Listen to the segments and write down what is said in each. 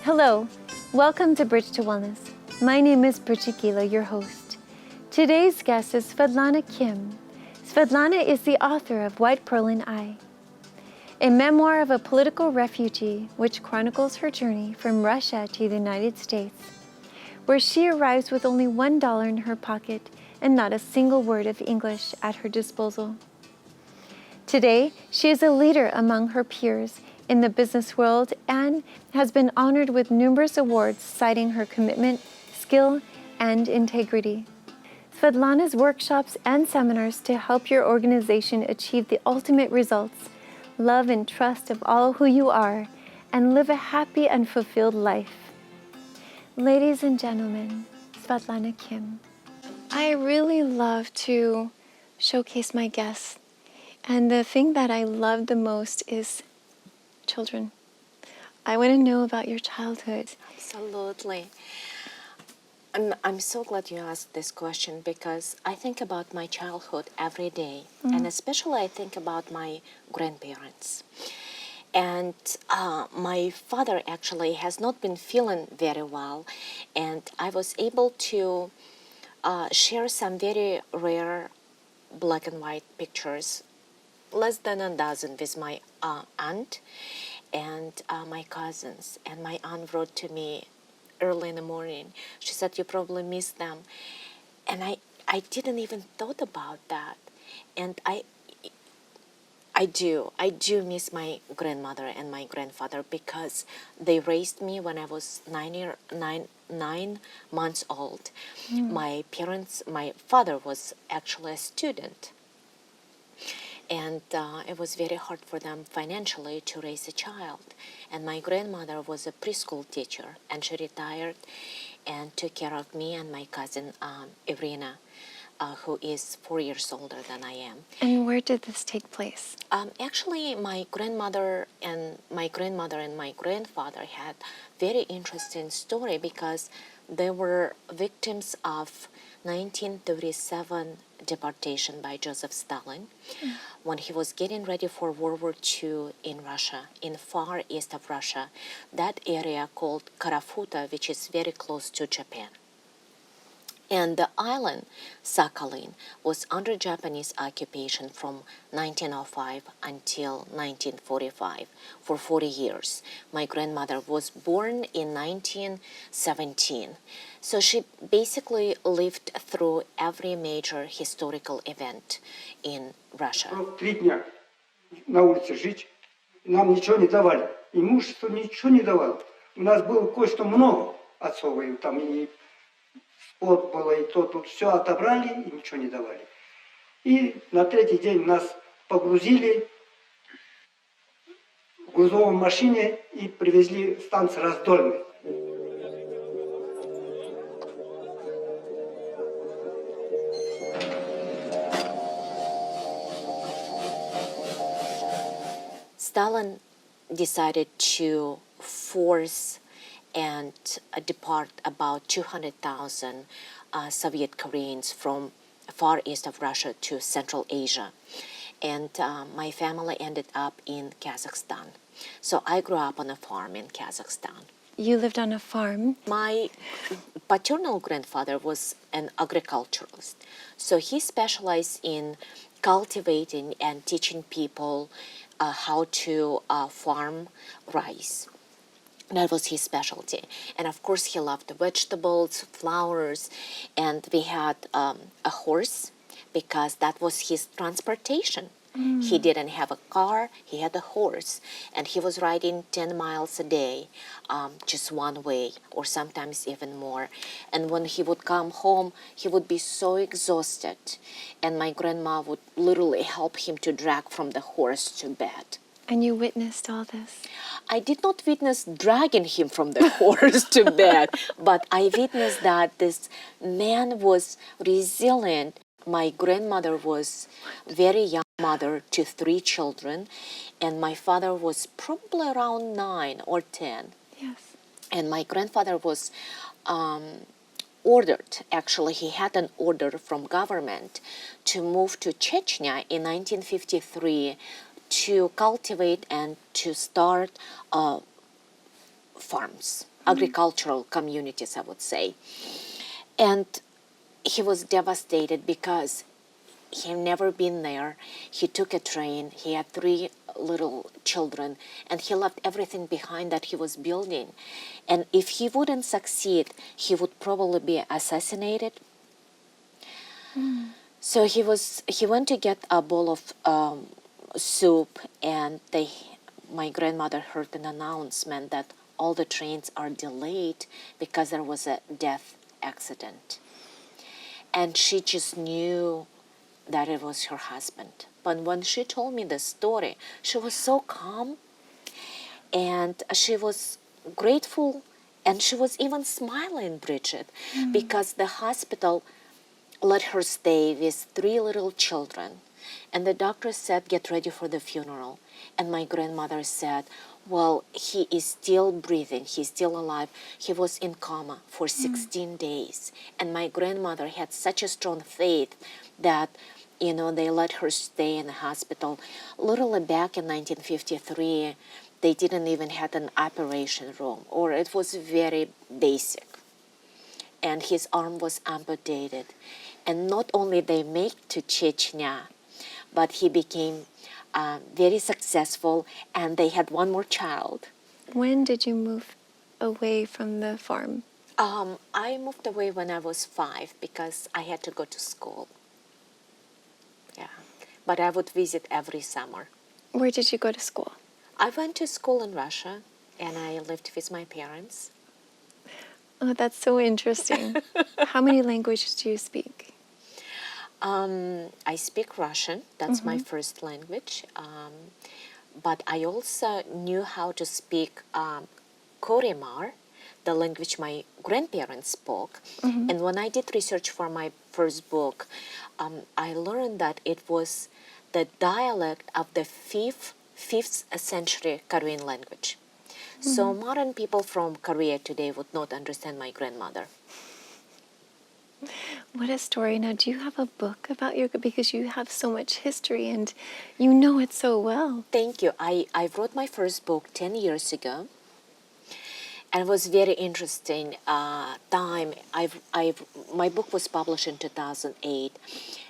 Hello, welcome to Bridge to Wellness. My name is Brichikila, your host. Today's guest is Svetlana Kim. Svetlana is the author of White Pearl and I, a memoir of a political refugee which chronicles her journey from Russia to the United States, where she arrives with only $1 in her pocket and not a single word of English at her disposal. Today, she is a leader among her peers in the business world and has been honored with numerous awards citing her commitment, skill, and integrity. Svetlana's workshops and seminars to help your organization achieve the ultimate results, love and trust of all who you are, and live a happy and fulfilled life. Ladies and gentlemen, Svetlana Kim. I really love to showcase my guests, and the thing that I love the most is children. I want to know about your childhood. Absolutely. I'm so glad you asked this question because I think about my childhood every day, and especially I think about my grandparents. And my father actually has not been feeling very well, and I was able to share some very rare black and white pictures, less than a dozen, with my aunt and my cousins. And my aunt wrote to me early in the morning. She said, "You probably miss them." And I didn't even thought about that. And I do miss my grandmother and my grandfather because they raised me when I was 9 months old. My father was actually a student. And it was very hard for them financially to raise a child. And my grandmother was a preschool teacher, and she retired and took care of me and my cousin Irina, who is 4 years older than I am. And where did this take place? Actually, my grandmother and my grandfather had very interesting story because they were victims of 1937 deportation by Joseph Stalin when he was getting ready for World War II in Russia, in far east of Russia, that area called Karafuta, which is very close to Japan. And the island, Sakhalin, was under Japanese occupation from 1905 until 1945, for 40 years. My grandmother was born in 1917. So she basically lived through every major historical event in Russia. 3 дня на улице жить, нам ничего не давали. Имущество ничего не давало. У нас было кое-что много отцовое, там и спорт было, и то, тут все отобрали и ничего не давали. И на третий день нас погрузили в грузовой машине и привезли в станцию Раздольный. Stalin decided to force and deport about 200,000 Soviet Koreans from far east of Russia to Central Asia. And my family ended up in Kazakhstan. So I grew up on a farm in Kazakhstan. You lived on a farm. My paternal grandfather was an agriculturalist. So he specialized in cultivating and teaching people how to farm rice. That was his specialty. And of course, he loved the vegetables, flowers, and we had a horse because that was his transportation. He didn't have a car, he had a horse, and he was riding 10 miles a day, just one way, or sometimes even more. And when he would come home, he would be so exhausted, and my grandma would literally help him to drag from the horse to bed. And you witnessed all this. I did not witness dragging him from the horse to bed, but I witnessed that this man was resilient. My grandmother was very young mother to 3 children, and my father was probably around 9 or 10. Yes. And my grandfather was ordered, actually he had an order from government to move to Chechnya in 1953 to cultivate and to start farms. agricultural communities, I would say. And he was devastated because he had never been there. He took a train. He had 3 little children, and he left everything behind that he was building. And if he wouldn't succeed, he would probably be assassinated. So he went to get a bowl of soup, and my grandmother heard an announcement that all the trains are delayed because there was a death accident. And she just knew that it was her husband. But when she told me the story, she was so calm, and she was grateful, and she was even smiling, Bridget, because the hospital let her stay with 3 little children. And the doctor said, get ready for the funeral. And my grandmother said, well, he is still breathing, he's still alive. He was in coma for 16 days. And my grandmother had such a strong faith that, they let her stay in the hospital. Literally back in 1953, they didn't even have an operation room, or it was very basic. And his arm was amputated. And not only they make to Chechnya, but he became very successful, and they had 1 more child. When did you move away from the farm? I moved away when I was 5 because I had to go to school. Yeah, but I would visit every summer. Where did you go to school? I went to school in Russia, and I lived with my parents. Oh, that's so interesting. How many languages do you speak? I speak Russian. That's my first language. But I also knew how to speak Korimar, the language my grandparents spoke. And when I did research for my first book, I learned that it was the dialect of the 5th century Korean language. So modern people from Korea today would not understand my grandmother. What a story. Now, do you have a book about your, because you have so much history and you know it so well? Thank you. I wrote my first book 10 years ago. And it was very interesting time. My book was published in 2008,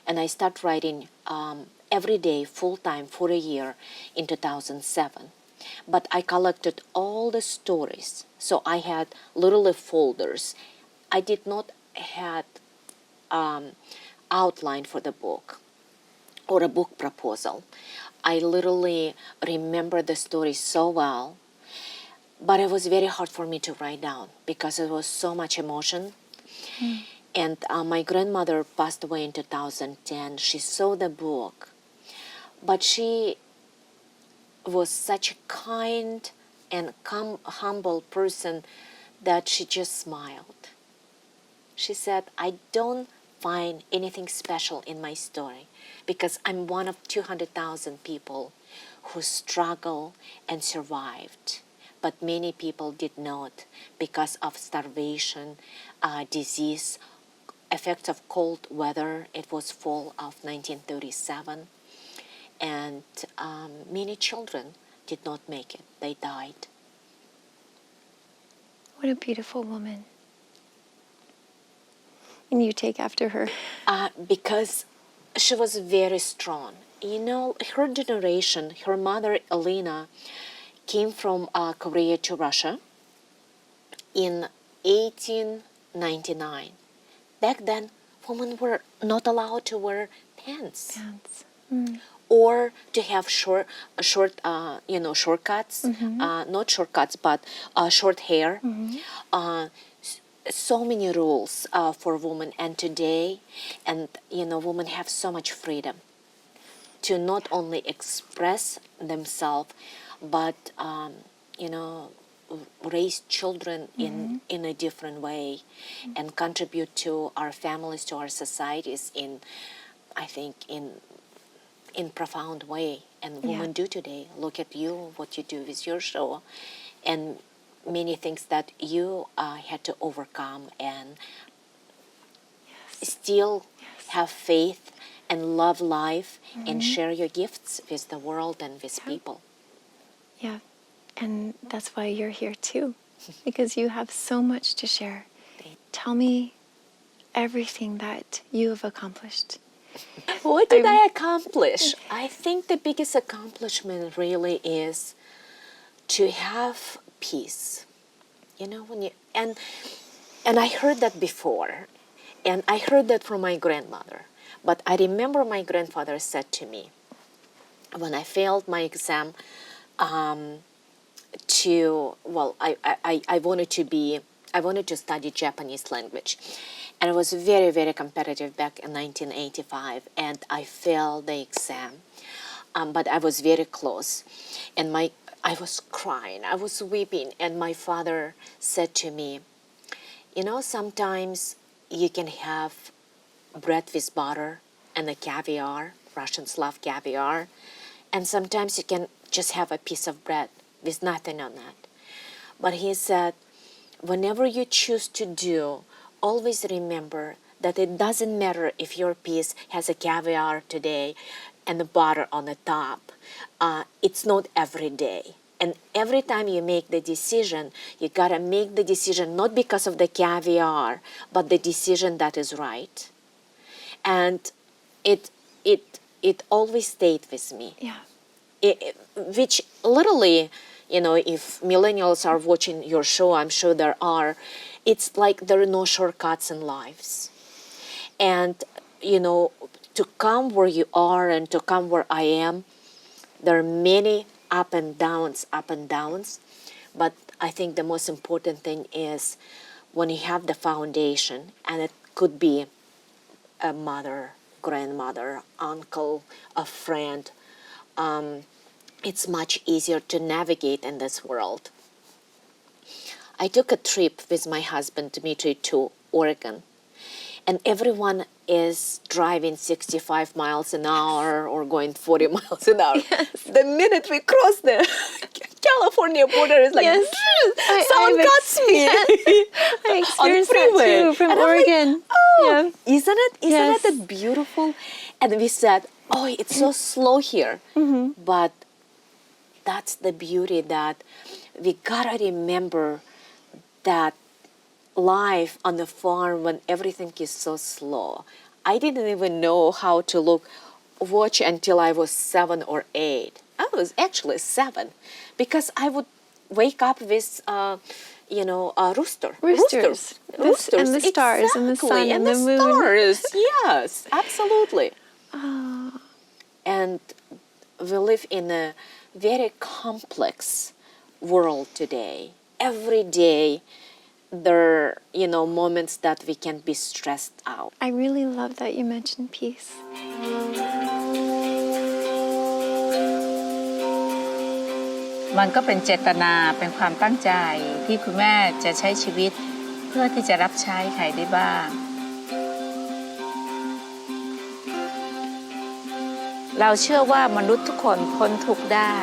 and I started writing every day, full-time, for a year in 2007. But I collected all the stories. So I had literally folders. I did not have outline for the book or a book proposal. I literally remember the story so well. But it was very hard for me to write down because it was so much emotion. And my grandmother passed away in 2010. She saw the book, but she was such a kind and humble person that she just smiled. She said, I don't find anything special in my story because I'm one of 200,000 people who struggle and survived. But many people did not because of starvation, disease, effects of cold weather. It was fall of 1937. And many children did not make it. They died. What a beautiful woman. And you take after her. Because she was very strong. Her generation, her mother, Elena, came from Korea to Russia in 1899. Back then, women were not allowed to wear pants. Or to have shortcuts, not shortcuts, but short hair. So many rules for women, and today, women have so much freedom to not only express themselves, but raise children in a different way and contribute to our families, to our societies I think in profound way. And women do today. Look at you, what you do with your show, and many things that you had to overcome, and still have faith and love life and share your gifts with the world and with people. Yeah, and that's why you're here too. because you have so much to share. Tell me everything that you have accomplished. What did I accomplish? I think the biggest accomplishment really is to have peace. You know, when you and I heard that before, and I heard that from my grandmother. But I remember my grandfather said to me when I failed my exam, I wanted to study Japanese language, and it was very, very competitive back in 1985, and I failed the exam, but I was very close, and I was crying, I was weeping, and my father said to me, you know, sometimes you can have bread with butter and a caviar. Russians love caviar. And sometimes you can just have a piece of bread with nothing on it. But he said, whenever you choose to do, always remember that it doesn't matter if your piece has a caviar today and the butter on the top. It's not every day. And every time you make the decision, you gotta make the decision not because of the caviar, but the decision that is right. And it always stayed with me. Yeah. Which literally, you know, if millennials are watching your show, I'm sure there are, it's like there are no shortcuts in lives. And, you know, to come where you are and to come where I am, there are many up and downs, but I think the most important thing is when you have the foundation, and it could be a mother, grandmother, uncle, a friend, it's much easier to navigate in this world. I took a trip with my husband, Dmitry, to Oregon, and everyone is driving 65 miles an hour or going 40 miles an hour. Yes. The minute we cross the California border, it's like, Yes. someone cuts me I on experienced freeway. that too from And I'm like, Oregon. oh, isn't Yes. it beautiful? And we said, oh, it's so slow here. Mm-hmm. But that's the beauty, that we gotta remember that life on the farm when everything is so slow. I didn't even know how to watch until I was 7 or 8. I was actually 7, because I would wake up with rooster. Roosters. Roosters. And the stars and the sun exactly, and the moon. stars. Yes, absolutely. Oh. And we live in a very complex world today. Every day there are, moments that we can be stressed out. I really love that you mentioned peace. มันก็เป็นเจตนาเป็นความตั้งใจที่คุณแม่จะใช้ชีวิตเพื่อที่จะรับใช้ใครได้บ้างเราเชื่อว่ามนุษย์ทุกคนพ้นทุกข์ได้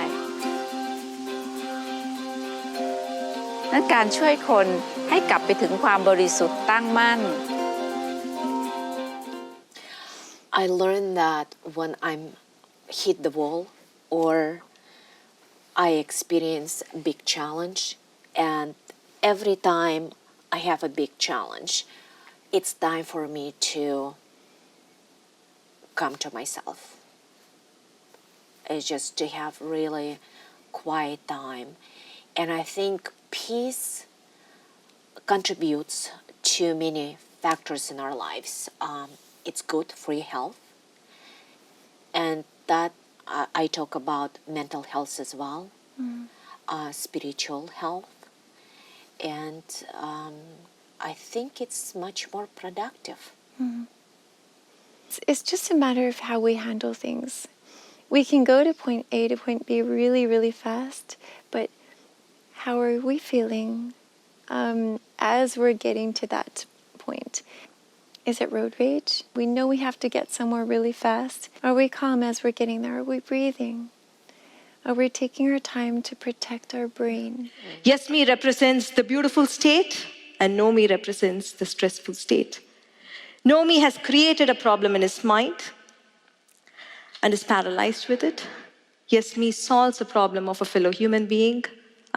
นั้นการช่วยคนให้กลับไปถึงความบริสุทธิ์ตั้งมั่น I learned that when I'm hit the wall or I experience a big challenge, and every time I have a big challenge, it's time for me to come to myself. It's just to have really quiet time. And I think peace contributes to many factors in our lives. It's good for your health, and that I talk about mental health as well, spiritual health, and I think it's much more productive. It's just a matter of how we handle things. We can go to point A to point B really, really fast, but how are we feeling as we're getting to that point? Is it road rage? We know we have to get somewhere really fast. Are we calm as we're getting there? Are we breathing? Are we taking our time to protect our brain? Yes, me represents the beautiful state, and no me represents the stressful state. No me has created a problem in his mind and is paralyzed with it. Yes, me solves the problem of a fellow human being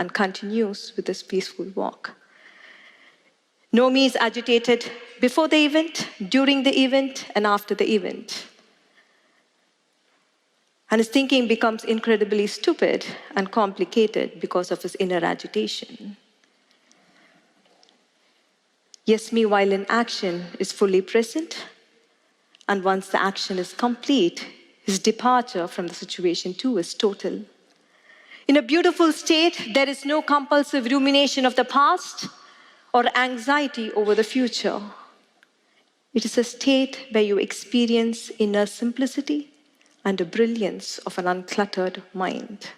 and continues with this peaceful walk. Nomi is agitated before the event, during the event, and after the event. And his thinking becomes incredibly stupid and complicated because of his inner agitation. Yasmi, while in action, is fully present, and once the action is complete, his departure from the situation too is total. In a beautiful state, there is no compulsive rumination of the past or anxiety over the future. It is a state where you experience inner simplicity and the brilliance of an uncluttered mind.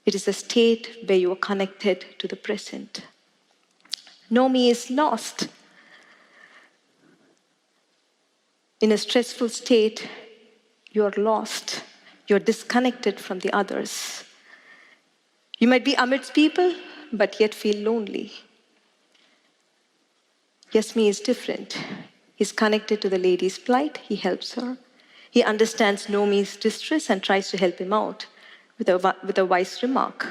It is a state where you are connected to the present. Nomi is lost. In a stressful state, you're lost. You're disconnected from the others. You might be amidst people, but yet feel lonely. Yasmi is different. He's connected to the lady's plight. He helps her. He understands Nomi's distress and tries to help him out with a wise remark.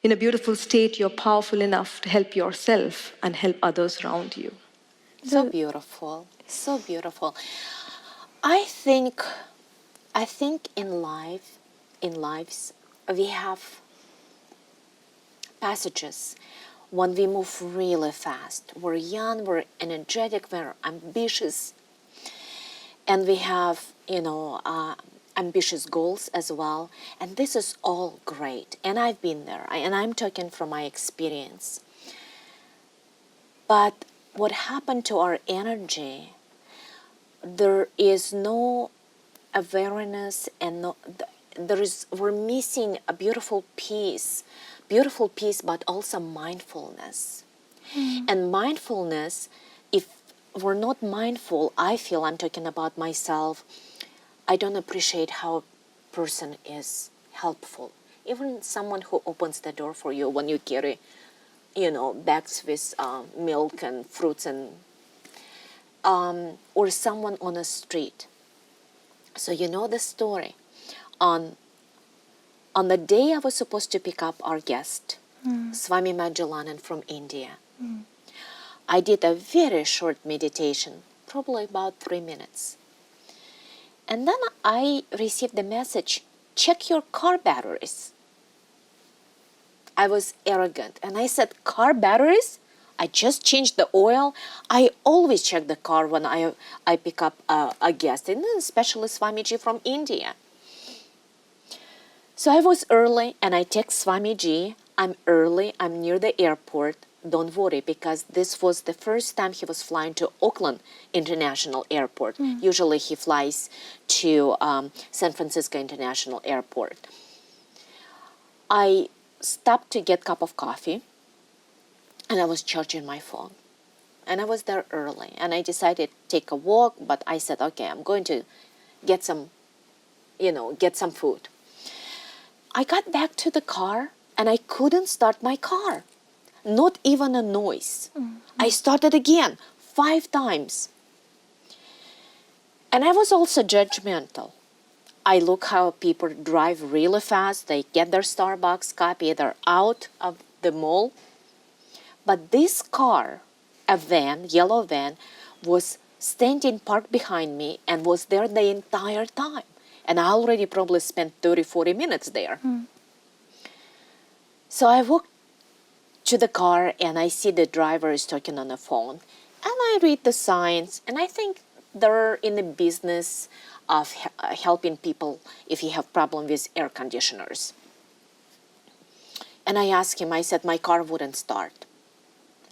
In a beautiful state, you're powerful enough to help yourself and help others around you. So beautiful, so beautiful. I think in lives, we have passages when we move really fast. We're young, we're energetic, we're ambitious, and we have, ambitious goals as well. And this is all great. And I've been there, and I'm talking from my experience. But what happened to our energy? There is no awareness, and we're missing a beautiful piece, but also mindfulness. And mindfulness, if we're not mindful, I feel, I'm talking about myself, I don't appreciate how a person is helpful. Even someone who opens the door for you when you carry, bags with milk and fruits, and or someone on a street. So you know the story. On the day I was supposed to pick up our guest, Swami Majalanand from India, I did a very short meditation, probably about 3 minutes. And then I received the message, check your car batteries. I was arrogant and I said, car batteries? I just changed the oil. I always check the car when I pick up a guest, and especially Swamiji from India. So I was early and I text Swamiji, I'm early, I'm near the airport. Don't worry, because this was the first time he was flying to Auckland International Airport. Usually he flies to San Francisco International Airport. I stopped to get a cup of coffee, and I was charging my phone. And I was there early, and I decided to take a walk, but I said, okay, I'm going to get some food. I got back to the car, and I couldn't start my car. Not even a noise. I started again 5 times. And I was also judgmental. I look how people drive really fast. They get their Starbucks coffee. They're out of the mall. But this car, a van, yellow van, was standing parked behind me and was there the entire time. And I already probably spent 30, 40 minutes there. So I walked to the car and I see the driver is talking on the phone. And I read the signs, and I think they're in the business of helping people if you have problem with air conditioners. And I asked him, I said, my car wouldn't start.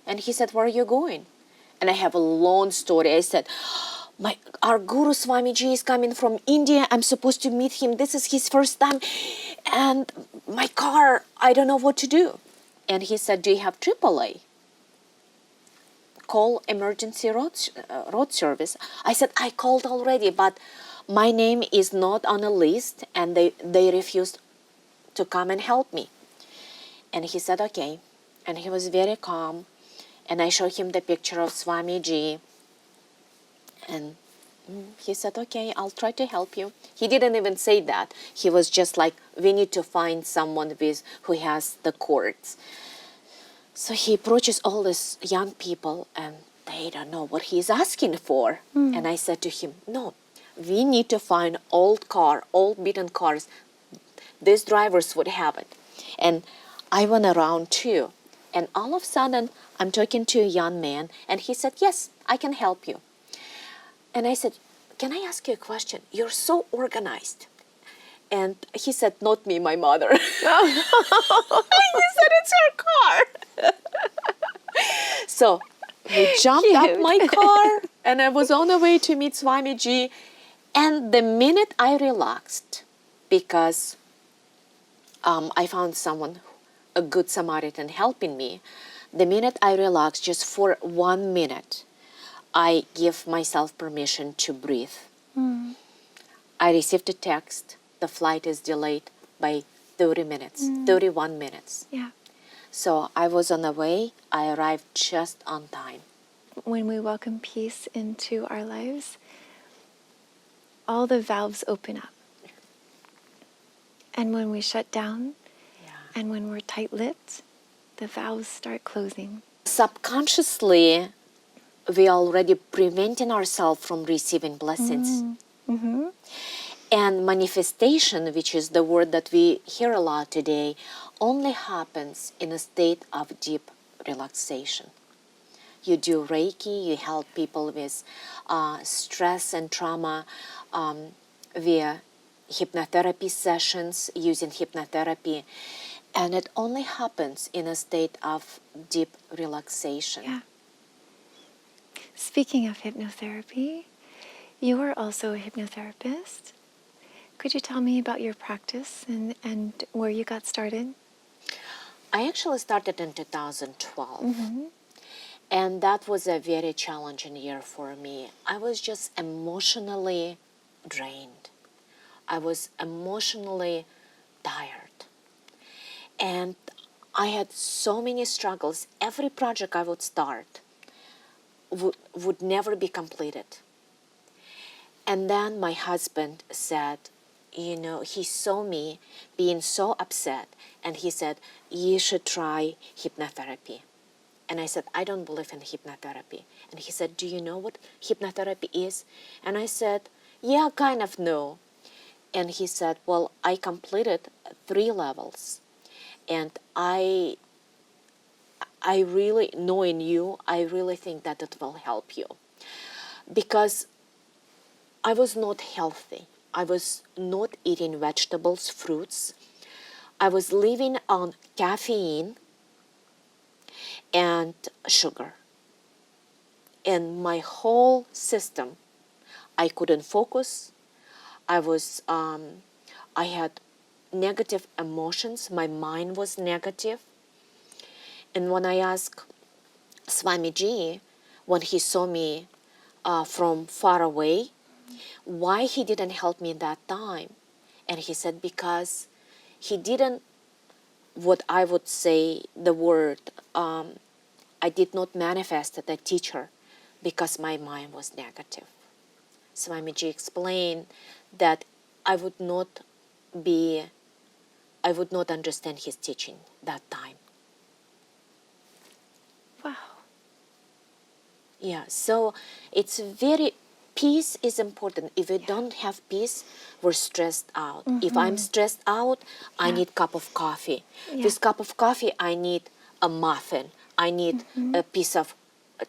And he said, where are you going? And I have a long story. I said, our Guru Swamiji is coming from India. I'm supposed to meet him. This is his first time. And my car, I don't know what to do. And he said, do you have AAA? Call emergency road service. I said, I called already, but my name is not on a list, and they refused to come and help me. And he said, okay. And he was very calm. And I showed him the picture of Swamiji. And He said, okay, I'll try to help you. He didn't even say that. He was just like, we need to find someone who has the cords. So he approaches all these young people and they don't know what he's asking for. And I said to him, no, we need to find old beaten cars. These drivers would have it. And I went around too. And all of a sudden, I'm talking to a young man and he said, yes, I can help you. And I said, can I ask you a question? You're so organized. And he said, not me, my mother. He said, it's your car. So we jumped up my car and I was on the way to meet Swamiji. And the minute I relaxed, because I found someone, a good Samaritan helping me, the minute I relaxed, just for 1 minute, I give myself permission to breathe. I received a text, the flight is delayed by 30 minutes, 31 minutes. Yeah. So I was on the way, I arrived just on time. When we welcome peace into our lives, all the valves open up. And when we shut down, and when we're tight-lipped, the valves start closing. Subconsciously, we are already preventing ourselves from receiving blessings. And manifestation, which is the word that we hear a lot today, only happens in a state of deep relaxation. You do Reiki, you help people with stress and trauma via hypnotherapy sessions, using hypnotherapy. And it only happens in a state of deep relaxation. Yeah. Speaking of hypnotherapy, you are also a hypnotherapist. Could you tell me about your practice and where you got started? I actually started in 2012. And that was a very challenging year for me. I was just emotionally drained. I was emotionally tired. And I had so many struggles. Every project I would start would never be completed. And then my husband said, you know, he saw me being so upset and he said, you should try hypnotherapy. And I said, I don't believe in hypnotherapy. And he said, do you know what hypnotherapy is? And I said, yeah, kind of know. And he said, well, I completed 3 levels. And I really, knowing you, I really think that it will help you. Because I was not healthy. I was not eating vegetables, fruits. I was living on caffeine and sugar. And my whole system, I couldn't focus. I had negative emotions. My mind was negative. And when I asked Swamiji, when he saw me from far away, why he didn't help me that time, and he said, because he didn't, what I would say, the word, I did not manifest as a teacher because my mind was negative. Swamiji explained that I would not understand his teaching that time. Wow. Yeah, so it's peace is important. If we don't have peace, we're stressed out. If I'm stressed out, I need a cup of coffee. This cup of coffee, I need a muffin. I need a piece of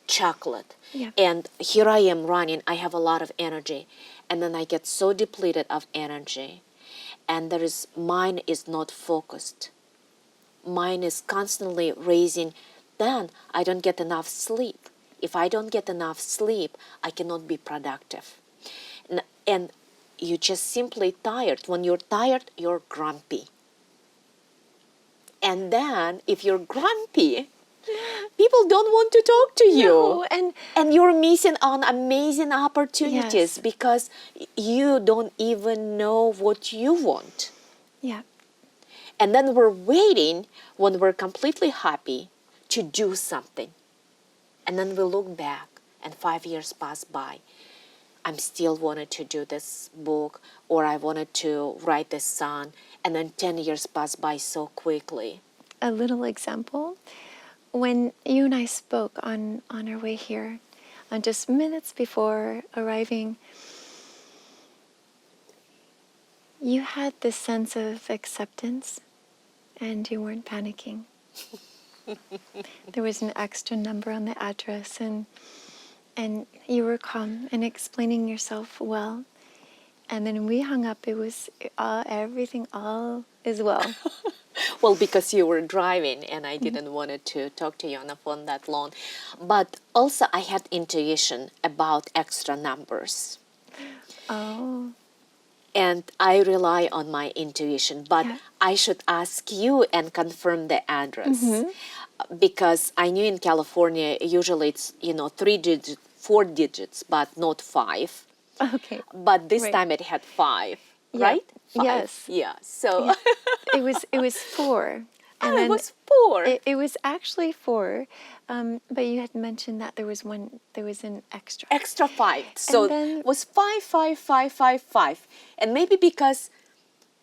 chocolate. Yeah. And here I am running. I have a lot of energy. And then I get so depleted of energy. And mine is not focused. Mine is constantly raising. Then I don't get enough sleep. If I don't get enough sleep, I cannot be productive. And you're just simply tired. When you're tired, you're grumpy. And then if you're grumpy, people don't want to talk to you. No, and you're missing on amazing opportunities because you don't even know what you want. Yeah. And then we're waiting when we're completely happy to do something. And then we look back and 5 years pass by. I'm still wanted to do this book, or I wanted to write this song, and then 10 years pass by so quickly. A little example. When you and I spoke on our way here, just minutes before arriving, you had this sense of acceptance and you weren't panicking. There was an extra number on the address and you were calm and explaining yourself well. And then when we hung up, it was everything all is well. Well, because you were driving and I didn't want to talk to you on the phone that long. But also I had intuition about extra numbers. Oh. And I rely on my intuition, but Yeah. I should ask you and confirm the address. Because I knew in California, usually it's, 3 digits, 4 digits, but not 5. Okay. But this Right. time it had 5, Yeah. right? 5. Yes. Yeah, so Yeah. It was 4. And it then was 4. it was actually 4, but you had mentioned that there was an extra. Extra 5. So then- it was 5, 5, 5, 5, 5. And maybe because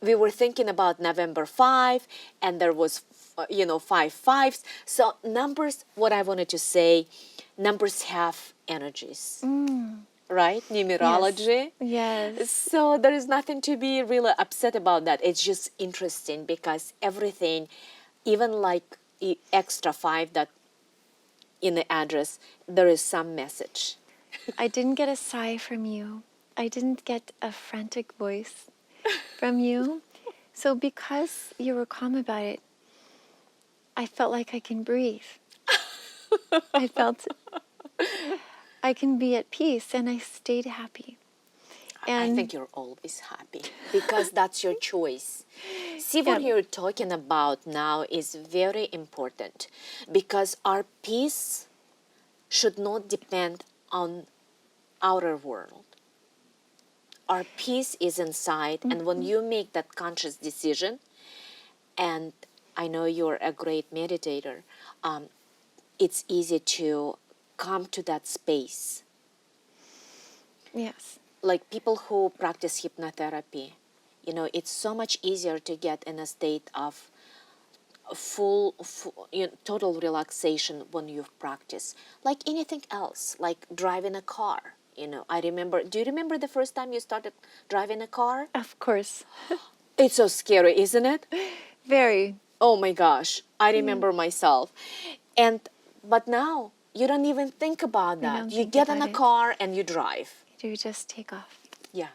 we were thinking about November 5 and there was, 5 fives. So numbers, what I wanted to say, numbers have energies, right? Numerology. Yes. So there is nothing to be really upset about that. It's just interesting because everything, even like extra 5 that in the address, there is some message. I didn't get a sigh from you. I didn't get a frantic voice from you. So because you were calm about it, I felt like I can breathe. I felt I can be at peace, and I stayed happy. I think you're always happy because that's your choice. See, what Yeah. you're talking about now is very important because our peace should not depend on outer world. Our peace is inside, and when you make that conscious decision, and I know you're a great meditator, it's easy to come to that space. Yes. Like people who practice hypnotherapy, it's so much easier to get in a state of full total relaxation when you've practiced. Like anything else, like driving a car. Do you remember the first time you started driving a car? Of course. It's so scary, isn't it? Very. Oh my gosh, I remember myself. But now you don't even think about that. don't You think get in a about it. car and you drive. You just take off. Yeah.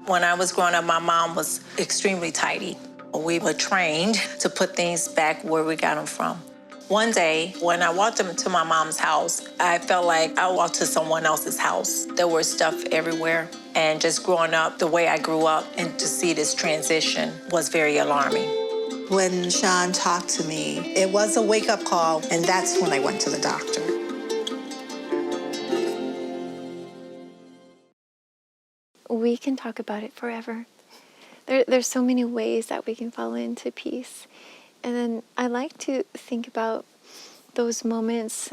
When I was growing up, my mom was extremely tidy. We were trained to put things back where we got them from. One day, when I walked into my mom's house, I felt like I walked to someone else's house. There was stuff everywhere. And just growing up the way I grew up and to see this transition was very alarming. When Sean talked to me, it was a wake-up call, and that's when I went to the doctor. We can talk about it forever. There's so many ways that we can fall into peace. And then I like to think about those moments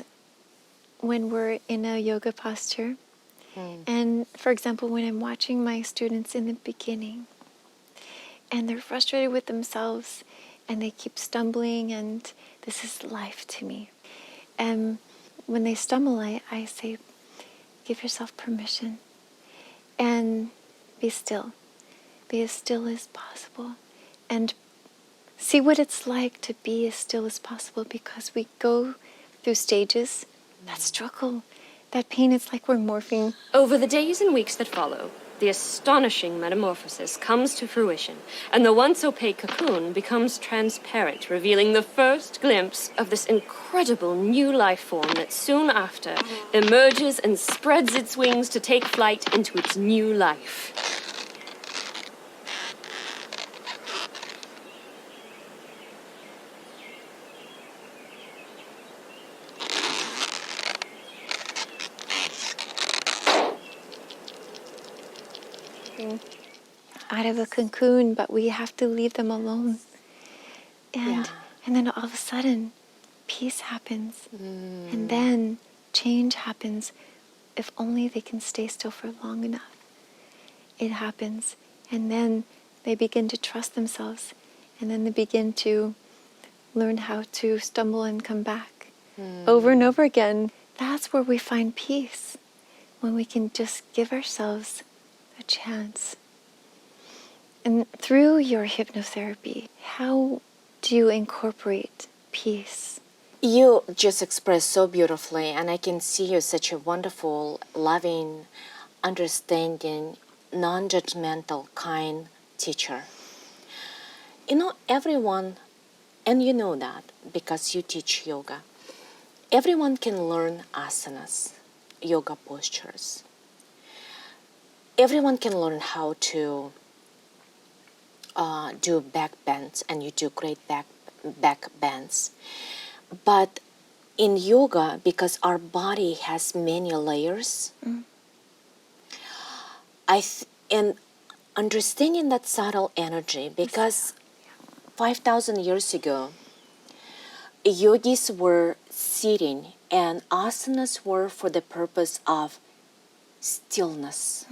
when we're in a yoga posture. And for example, when I'm watching my students in the beginning and they're frustrated with themselves and they keep stumbling, and this is life to me. And when they stumble, I say, give yourself permission and be still. Be as still as possible and see what it's like to be as still as possible, because we go through stages, that struggle, that pain. It's like we're morphing. Over the days and weeks that follow, the astonishing metamorphosis comes to fruition, and the once opaque cocoon becomes transparent, revealing the first glimpse of this incredible new life form that soon after emerges and spreads its wings to take flight into its new life. Out of a cocoon, but we have to leave them alone. And Yeah. and then all of a sudden, peace happens. And then change happens if only they can stay still for long enough. It happens, and then they begin to trust themselves, and then they begin to learn how to stumble and come back over and over again. That's where we find peace, when we can just give ourselves a chance. And through your hypnotherapy, how do you incorporate peace? You just expressed so beautifully, and I can see you such a wonderful, loving, understanding, non-judgmental, kind teacher. You know, everyone, and you know that because you teach yoga, everyone can learn asanas, yoga postures. Everyone can learn how to do back bends, and you do great back bends. But in yoga, because our body has many layers, and understanding that subtle energy, because 5,000 years ago, yogis were sitting, and asanas were for the purpose of stillness,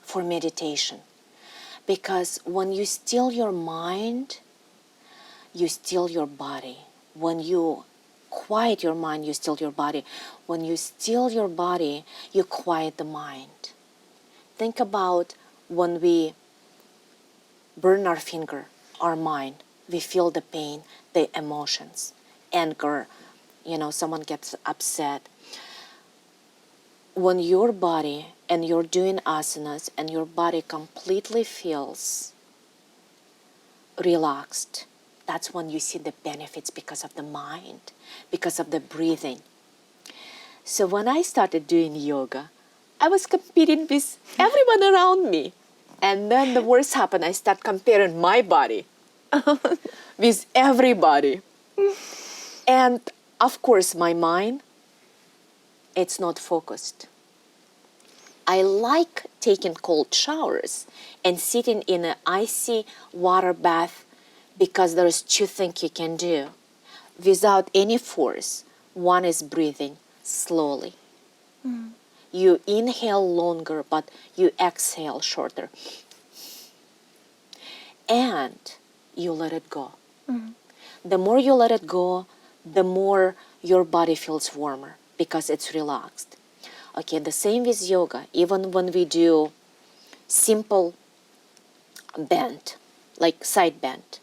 for meditation. Because when you still your mind, you still your body. When you quiet your mind, you still your body. When you still your body, you quiet the mind. Think about when we burn our finger, our mind, we feel the pain, the emotions, anger, someone gets upset. When your body, and you're doing asanas, and your body completely feels relaxed, that's when you see the benefits because of the mind, because of the breathing. So when I started doing yoga, I was competing with everyone around me. And then the worst happened. I start comparing my body with everybody. And of course, my mind, it's not focused. I like taking cold showers and sitting in an icy water bath because there's two things you can do without any force. One is breathing slowly. You inhale longer, but you exhale shorter. And you let it go. The more you let it go, the more your body feels warmer because it's relaxed. Okay, the same with yoga. Even when we do simple bend, like side bend.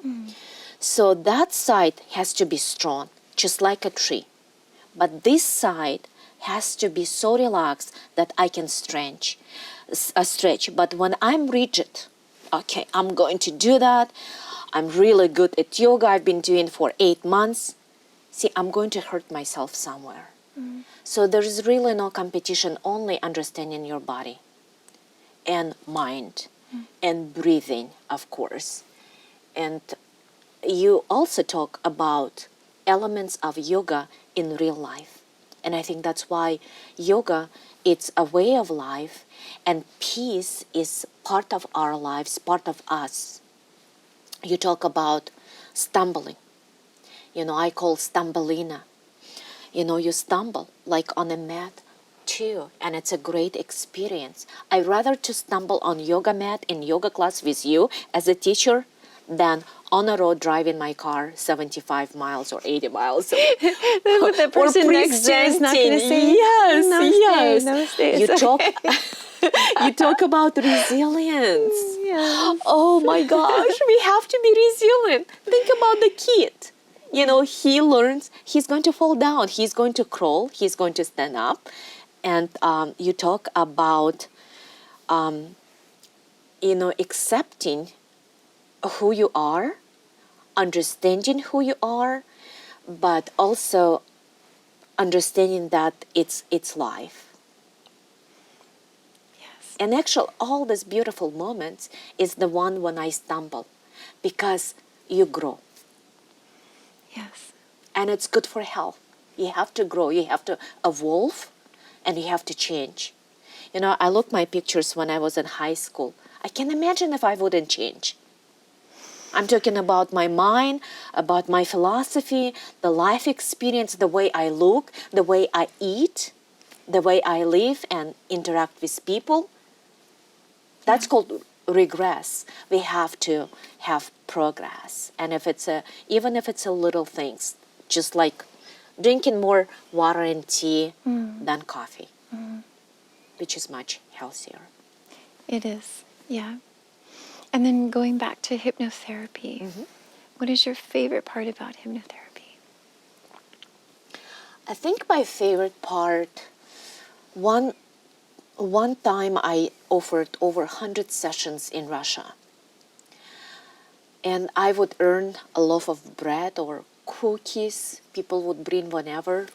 So that side has to be strong, just like a tree. But this side has to be so relaxed that I can stretch. But when I'm rigid, okay, I'm going to do that. I'm really good at yoga. I've been doing for 8 months. See, I'm going to hurt myself somewhere. So there's really no competition, only understanding your body and mind and breathing, of course. And you also talk about elements of yoga in real life. And I think that's why yoga, it's a way of life, and peace is part of our lives, part of us. You talk about stumbling. I call stumbelina. You stumble like on a mat too, and it's a great experience. I'd rather to stumble on yoga mat in yoga class with you as a teacher than on a road driving my car 75 miles or 80 miles. The person next there is not going to say, yes, namaste, yes. namaste. You talk, you talk about resilience. Yes. Oh my gosh, we have to be resilient. Think about the kid. He learns, he's going to fall down, he's going to crawl, he's going to stand up. And you talk about, accepting who you are, understanding who you are, but also understanding that it's life. Yes. And actually, all these beautiful moments is the one when I stumble, because you grow. Yes. And it's good for health. You have to grow, you have to evolve, and you have to change. I look my pictures when I was in high school. I can imagine if I wouldn't change. I'm talking about my mind, about my philosophy, the life experience, the way I look, the way I eat, the way I live and interact with people, that's called regress. We have to have progress. And if it's even if it's a little things, just like drinking more water and tea than coffee, which is much healthier. It is, yeah. And then going back to hypnotherapy, what is your favorite part about hypnotherapy? I think my favorite part, one time I offered over 100 sessions in Russia. And I would earn a loaf of bread or cookies. People would bring whenever.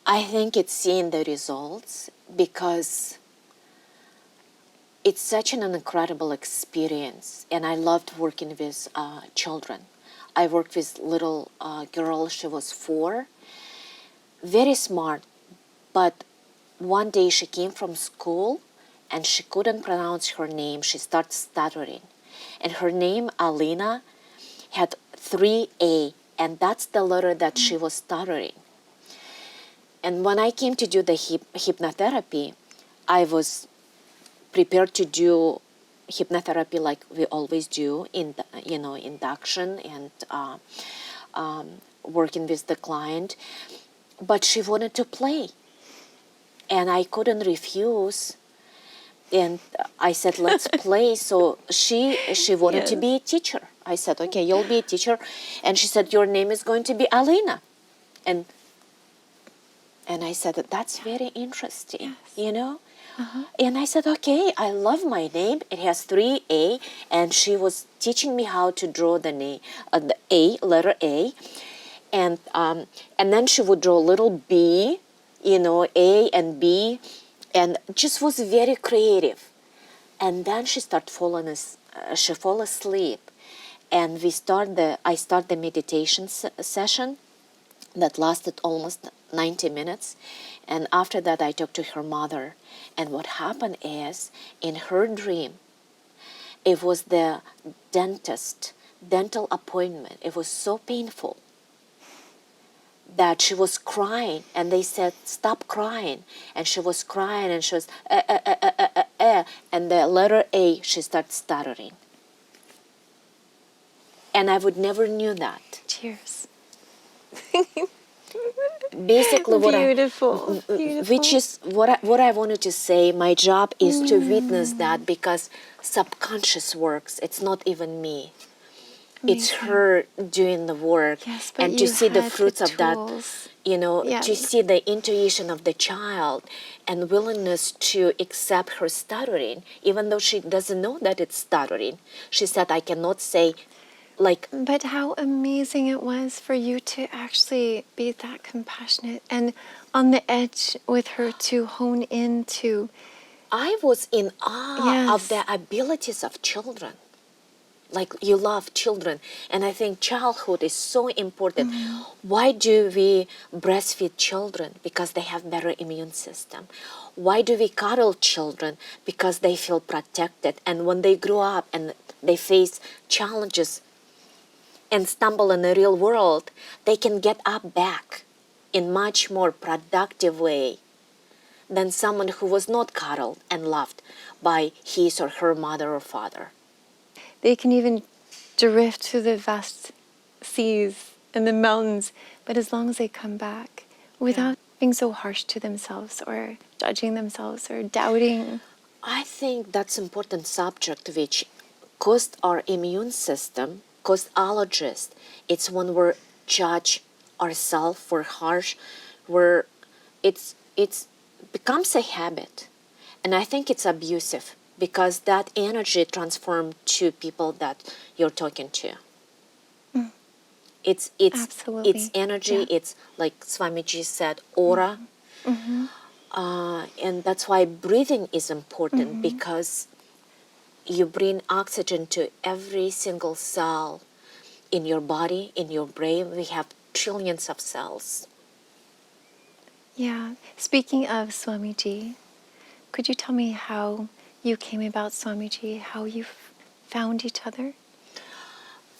I think it's seeing the results because it's such an incredible experience. And I loved working with children. I worked with little girl, she was 4, very smart, but one day she came from school and she couldn't pronounce her name. She started stuttering. And her name, Alina, had 3A, and that's the letter that she was stuttering. And when I came to do the hypnotherapy, I was prepared to do hypnotherapy like we always do, in induction and working with the client. But she wanted to play, and I couldn't refuse. And I said, let's play. So she wanted to be a teacher. I said, okay, you'll be a teacher. And she said, your name is going to be Alina. And I said, that's very interesting, you know? And I said, okay, I love my name. It has 3A. And she was teaching me how to draw the name, the A, letter A. And then she would draw a little B, A and B. And just was very creative. And then she started she fall asleep. And I start the meditation session that lasted almost 90 minutes. And after that, I talked to her mother. And what happened is, in her dream, it was the dental appointment. It was so painful that she was crying, and they said, stop crying. And she was crying, and she was, and the letter A, she started stuttering. And I would never knew that. Cheers. Basically, Beautiful. Which is what I wanted to say. My job is to witness that, because subconscious works. It's not even me. It's her doing the work. Yes, but and to you see the had fruits the of that, tools. to see the intuition of the child and willingness to accept her stuttering, even though she doesn't know that it's stuttering. She said, I cannot say, like... But how amazing it was for you to actually be that compassionate and on the edge with her to hone into. I was in awe of the abilities of children. Like, you love children, and I think childhood is so important. Why do we breastfeed children? Because they have better immune system. Why do we cuddle children? Because they feel protected, and when they grow up and they face challenges and stumble in the real world, they can get up back in much more productive way than someone who was not cuddled and loved by his or her mother or father. They can even drift to the vast seas and the mountains, but as long as they come back without being so harsh to themselves or judging themselves or doubting. I think that's an important subject which cost our immune system, cost allergists. It's when we judge ourselves, we're harsh, it's becomes a habit. And I think it's abusive, because that energy transformed to people that you're talking to. It's Absolutely. It's energy. It's like Swamiji said, aura. And that's why breathing is important, because you bring oxygen to every single cell in your body, in your brain. We have trillions of cells. Yeah. Speaking of Swamiji, could you tell me how you came about Swamiji, how you found each other?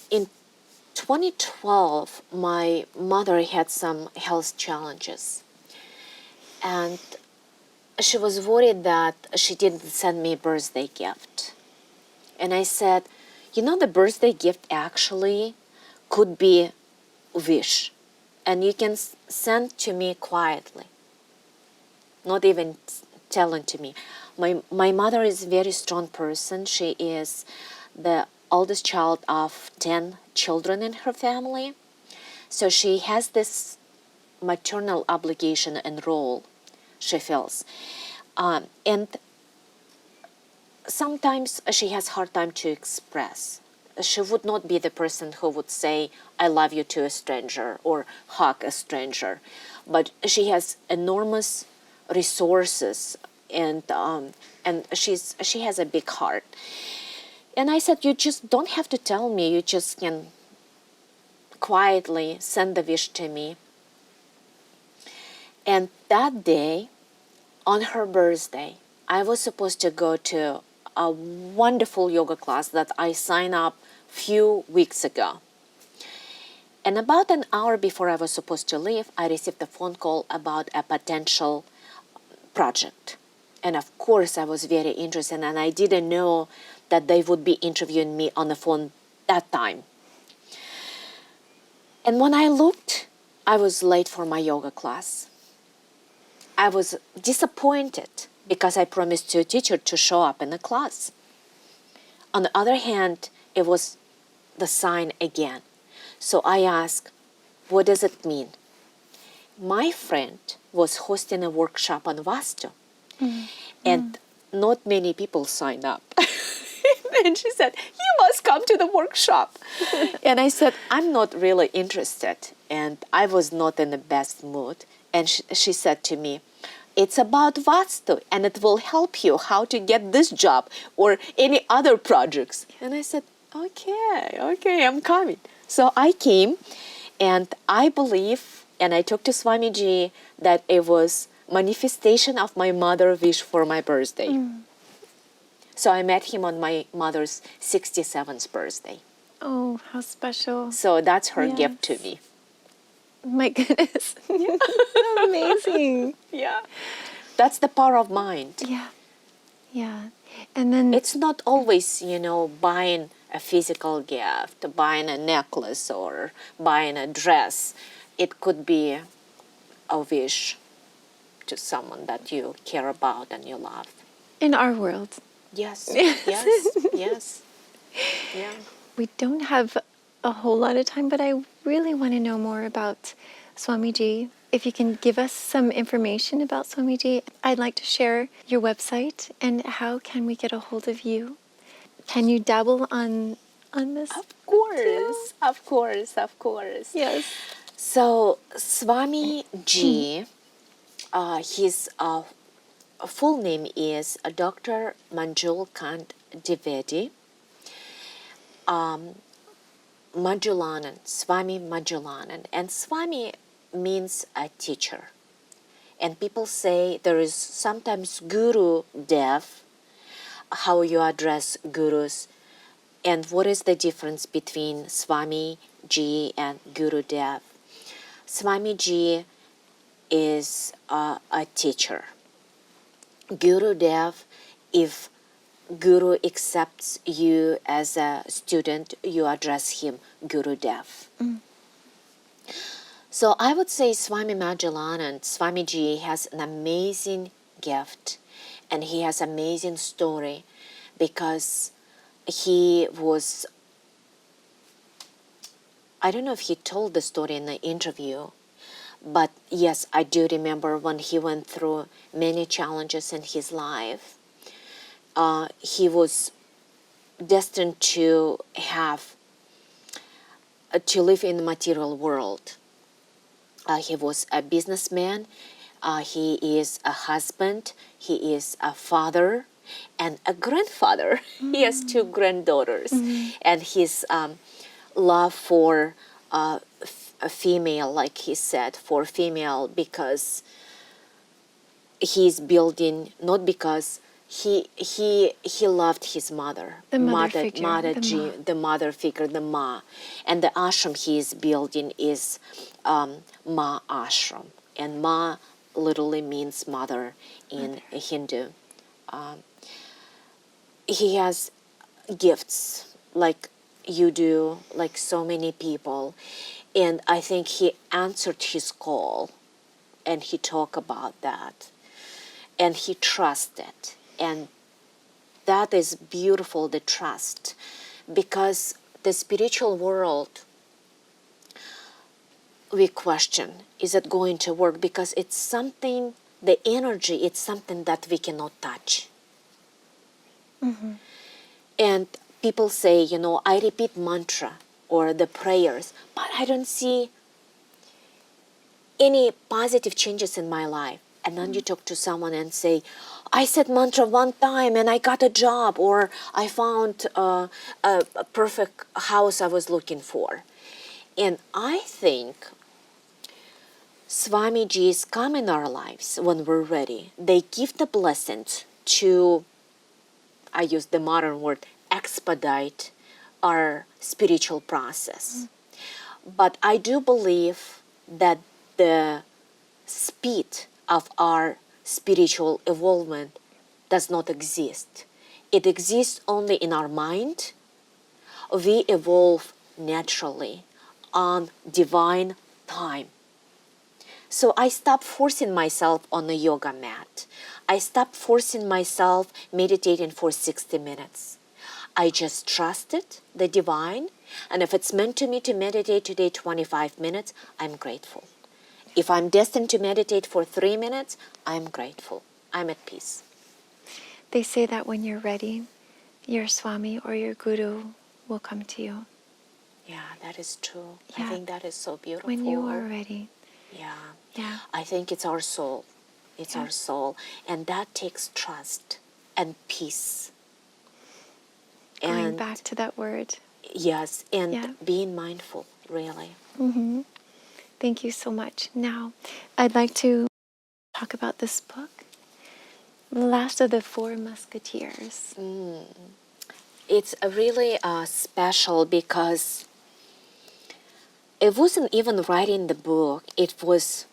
In 2012, my mother had some health challenges. And she was worried that she didn't send me a birthday gift. And I said, you know, the birthday gift actually could be a wish. And you can send to me quietly, not even telling to me. My mother is a very strong person. She is the oldest child of 10 children in her family. So she has this maternal obligation and role, she feels. And sometimes she has hard time to express. She would not be the person who would say, I love you to a stranger or hug a stranger. But she has enormous resources and she has a big heart. And I said, you just don't have to tell me. You just can quietly send the wish to me. And that day, on her birthday, I was supposed to go to a wonderful yoga class that I signed up few weeks ago. And about an hour before I was supposed to leave, I received a phone call about a potential project. And of course, I was very interested, and I didn't know that they would be interviewing me on the phone that time. And when I looked, I was late for my yoga class. I was disappointed because I promised to a teacher to show up in the class. On the other hand, it was the sign again. So I asked, what does it mean? My friend was hosting a workshop on Vastu, and not many people signed up. And she said, you must come to the workshop. And I said, I'm not really interested. And I was not in the best mood. And she said to me, it's about Vastu, and it will help you how to get this job or any other projects. And I said, okay, I'm coming. So I came, and I believe, and I talked to Swamiji, that it was manifestation of my mother's wish for my birthday. So I met him on my mother's 67th birthday. Oh, how special. So that's her Yes. gift to me. My goodness. Amazing. Yeah. That's the power of mind. Yeah. Yeah. And then It's not always, buying a physical gift, buying a necklace or buying a dress. It could be a wish to someone that you care about and you love. in our world, Yes, yes. Yeah. we don't have a whole lot of time, but I really want to know more about Swamiji. If you can give us some information about Swamiji, I'd like to share your website and how can we get a hold of you? Can you dabble on this? Of course. Yes. So Swami Ji, his full name is Dr. Manjul Kant Dwivedi, Majulanan, Swami Majulanan. And Swami means a teacher. And people say there is sometimes Guru Dev, how you address gurus, and what is the difference between Swami Ji and Guru Dev. Swami Ji is a teacher. Guru Dev, if Guru accepts you as a student, you address him Guru Dev. So I would say Swami Magellan, Swamiji has an amazing gift and he has amazing story because he was, I don't know if he told the story in the interview, but yes, I do remember when he went through many challenges in his life. He was destined to live in the material world. He was a businessman. He is a husband. He is a father and a grandfather. He has 2 granddaughters. And his love for a female, like he said, for female, because he's building, not because he loved his mother, The mother figure, the mother figure, the Ma, and the ashram he is building is Ma ashram, and Ma literally means mother in Hindu. He has gifts like you do, like so many people. And I think he answered his call and he talked about that. And he trusted. And that is beautiful, the trust. Because the spiritual world, we question, is it going to work? Because it's something, the energy, it's something that we cannot touch. And people say, you know, I repeat mantra or the prayers, but I don't see any positive changes in my life. And then you talk to someone and say, I said mantra one time and I got a job, or I found a perfect house I was looking for. And I think Swamiji's come in our lives when we're ready. They give the blessings to, I use the modern word, expedite our spiritual process. But I do believe that the speed of our spiritual evolvement does not exist. It exists only in our mind. We evolve naturally on divine time. So I stopped forcing myself on a yoga mat. I stopped forcing myself meditating for 60 minutes. I just trusted the divine, and if it's meant to me to meditate today 25 minutes, I'm grateful. If I'm destined to meditate for 3 minutes, I'm grateful. I'm at peace. They say that when you're ready, your Swami or your Guru will come to you. Yeah, that is true. Yeah. I think that is so beautiful. When you are ready. Yeah. Yeah. I think it's our soul. It's our soul. And that takes trust and peace. Going And back to that word. yes, and Yeah. being mindful, really. Thank you so much. Now, I'd like to talk about this book, The Last of the Four Musketeers. It's really special because it wasn't even writing the book. It was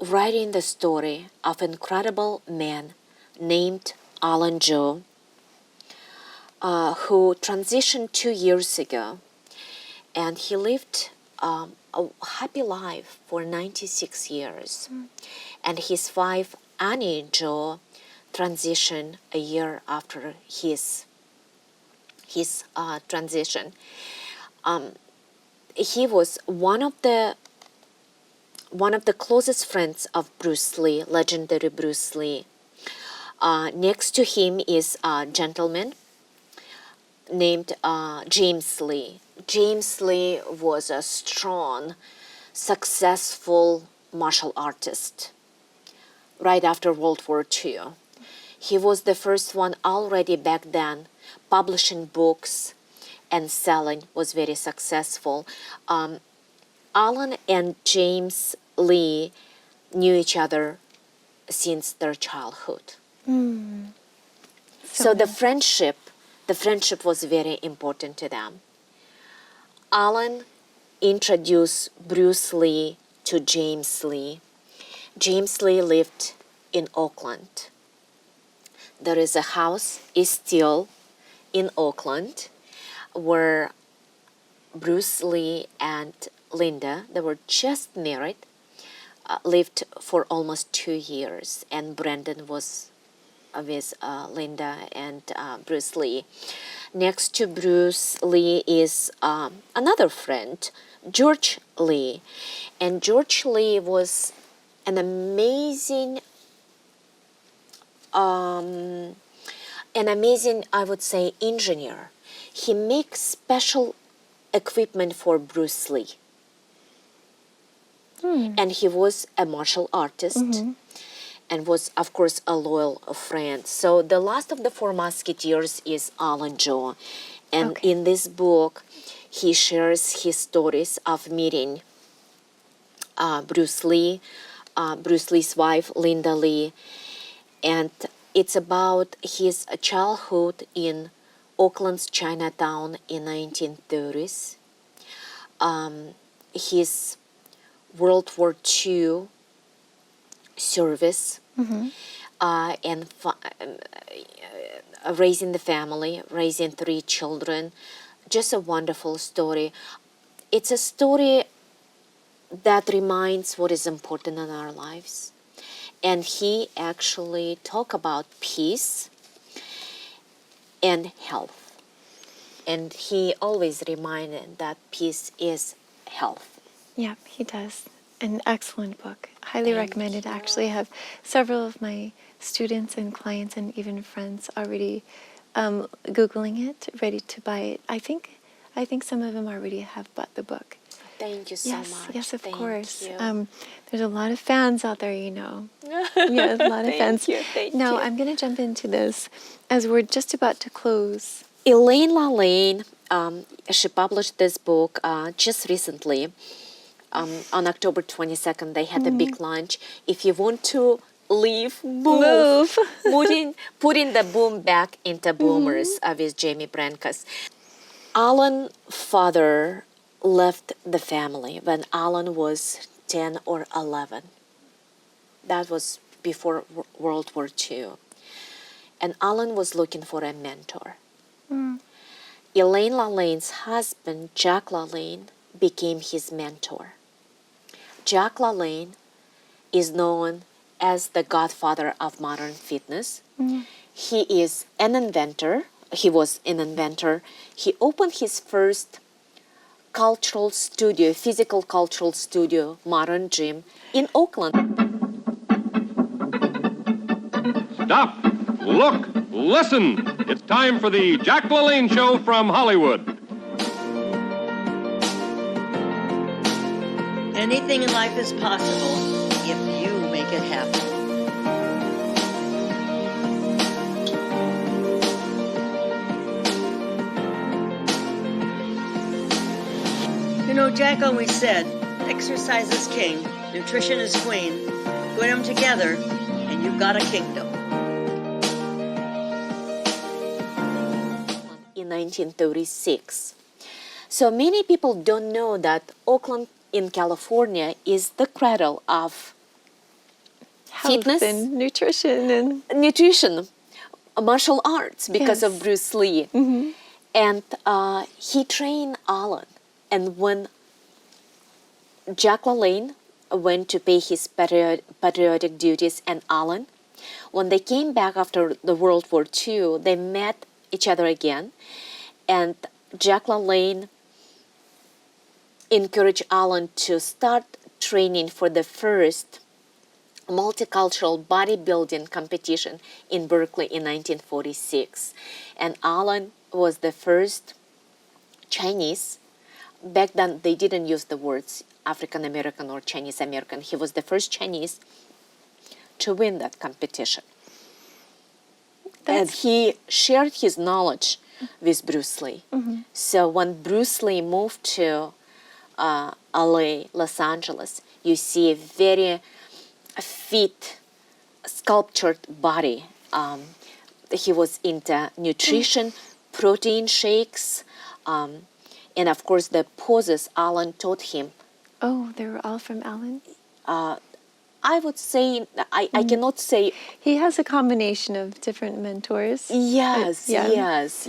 writing the story of an incredible man named Alan Joe, who transitioned 2 years ago, and he lived a happy life for 96 years. And his wife, Annie Joe, transitioned a year after his transition. He was one of the closest friends of Bruce Lee, legendary Bruce Lee. Next to him is a gentleman named James Lee. James Lee was a strong, successful martial artist right after World War II. He was the first one already back then publishing books and selling, was very successful. Alan and James Lee knew each other since their childhood. So the friendship was very important to them. Alan introduced Bruce Lee to James Lee. James Lee lived in Auckland. There is a house, is still in Auckland, where Bruce Lee and Linda, they were just married, lived for almost 2 years, and Brendan was with Linda and Bruce Lee. Next to Bruce Lee is another friend, George Lee. And George Lee was an amazing, I would say, engineer. He makes special equipment for Bruce Lee. And he was a martial artist and was, of course, a loyal friend. So the last of the four musketeers is Alan Joe. And in this book, he shares his stories of meeting Bruce Lee, Bruce Lee's wife, Linda Lee. And it's about his childhood in Auckland's Chinatown in 1930s. His World War II service and raising the family, raising 3 children. Just a wonderful story. It's a story that reminds what is important in our lives. And he actually talked about peace and health. And he always reminded that peace is health. Yep, he does. An excellent book. Highly recommended. Actually, I have several of my students and clients and even friends already Googling it, ready to buy it. I think some of them already have bought the book. Thank you so much. Yes, of Thank course. you. There's a lot of fans out there, you know. Yeah, a lot of fans. Thank Now, you. I'm going to jump into this as we're just about to close. Elaine Lalane, she published this book just recently. On October 22nd, they had a big launch. If you want to leave, move. Putting the boom back into boomers with Jamie Branca's. Alan's father left the family when Alan was 10 or 11. That was before World War II. And Alan was looking for a mentor. Elaine Lalane's husband, Jack Lalane, became his mentor. Jack Lalane is known as the godfather of modern fitness. He is an inventor. He was an inventor. He opened his first cultural studio, physical cultural studio, modern gym in Oakland. Stop! Look! Listen! It's time for the Jack LaLanne Show from Hollywood. Anything in life is possible if you make it happen. You know, Jack always said, exercise is king, nutrition is queen. Put them together, and you've got a kingdom. In 1936. So many people don't know that Oakland in California is the cradle of Health fitness and nutrition and nutrition, martial arts because of Bruce Lee. And he trained Alan. And when Jack LaLanne went to pay his patriotic duties and Alan, when they came back after the World War II, they met each other again. And Jack LaLanne encouraged Alan to start training for the first multicultural bodybuilding competition in Berkeley in 1946. And Alan was the first Chinese. Back then, they didn't use the words African American or Chinese American. He was the first Chinese to win that competition. And he shared his knowledge with Bruce Lee. So when Bruce Lee moved to LA, Los Angeles, you see a very fit, sculptured body. He was into nutrition, protein shakes, and of course the poses Alan taught him. oh, they were all from Alan? I would say, I cannot say. He has a combination of different mentors. Yes, Yeah. yes.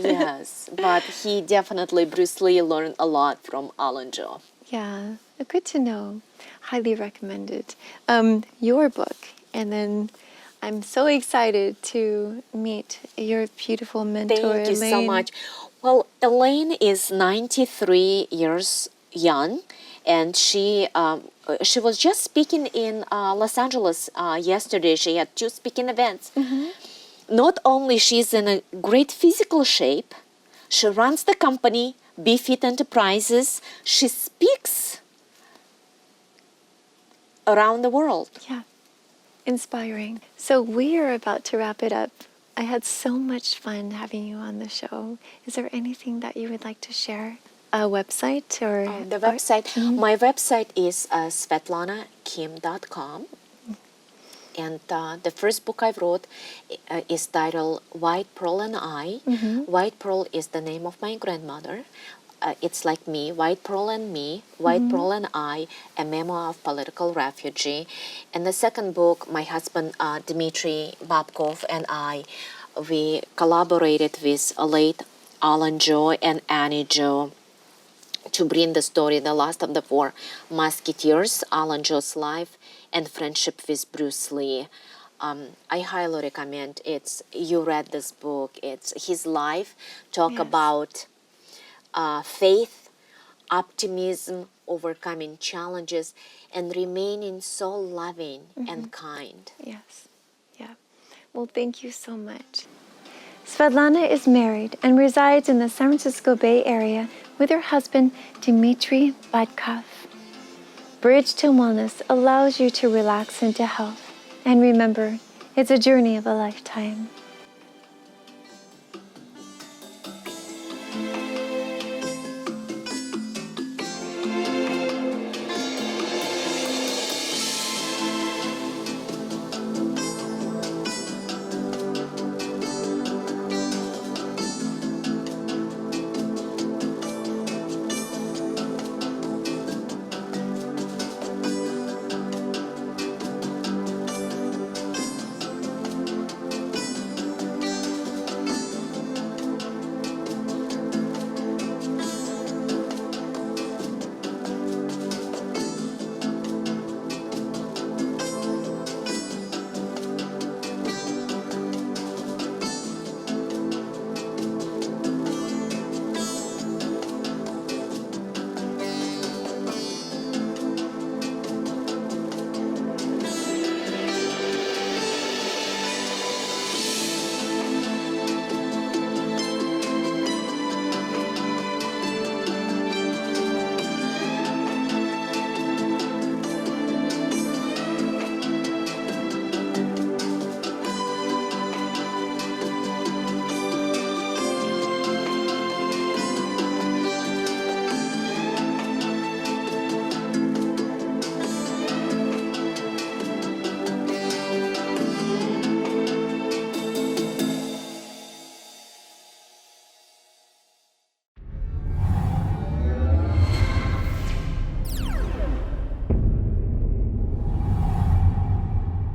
But he definitely, Bruce Lee learned a lot from Alan Joe. Yeah, good to know. Highly recommended. Your book, and then I'm so excited to meet your beautiful mentor, Thank you so Elaine. much. Well, Elaine is 93 years young, and she was just speaking in Los Angeles yesterday. She had 2 speaking events. Not only she's in a great physical shape, she runs the company, Be Fit Enterprises. She speaks around the world. Yeah, inspiring. So we are about to wrap it up. I had so much fun having you on the show. Is there anything that you would like to share? A website or The website, my website is svetlanakim.com. And the first book I wrote is titled White Pearl and I. White Pearl is the name of my grandmother. It's Like Me, White Pearl and Me, White Pearl and I, A Memoir of Political Refugee. And the second book, my husband Dmitry Babkov and I, we collaborated with late Alan Joe and Annie Joe to bring the story, The Last of the Four Musketeers, Alan Joe's life and friendship with Bruce Lee. I highly recommend it. You read this book. It's his life, talk about faith, optimism, overcoming challenges, and remaining so loving and kind. Yes. Yeah. Well, thank you so much. Svetlana is married and resides in the San Francisco Bay Area with her husband, Dmitry Badkov. Bridge to Wellness allows you to relax into health. And remember, it's a journey of a lifetime.